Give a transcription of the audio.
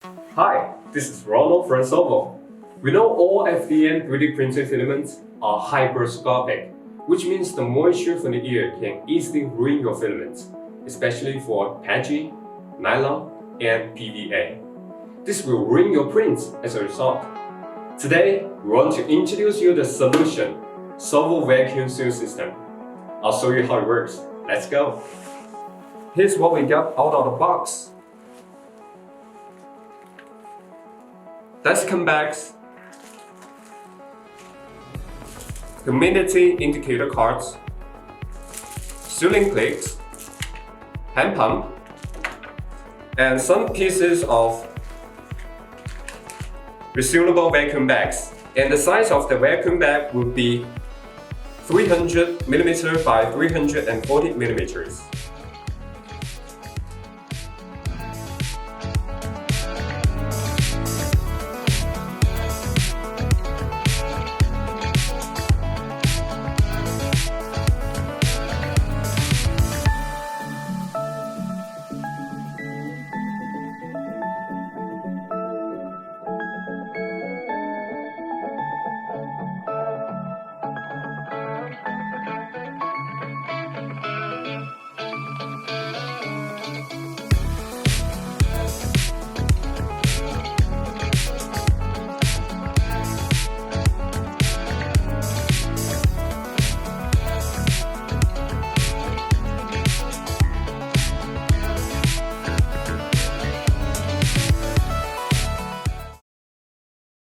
Hi, this is Ronald from Sovol. We know all FDM 3D printed filaments are hygroscopic, which means the moisture from the air can easily ruin your filaments, especially for patchy, nylon, and PVA. This will ruin your prints as a result. Today, we want to introduce you the solution, Sovol Vacuum Seal System. I'll show you how it works. Let's go. Here's what we got out of the box. Desiccant bags, humidity indicator cards, sealing plates, hand pump, and some pieces of resealable vacuum bags. And the size of the vacuum bag would be 300mm by 340mm.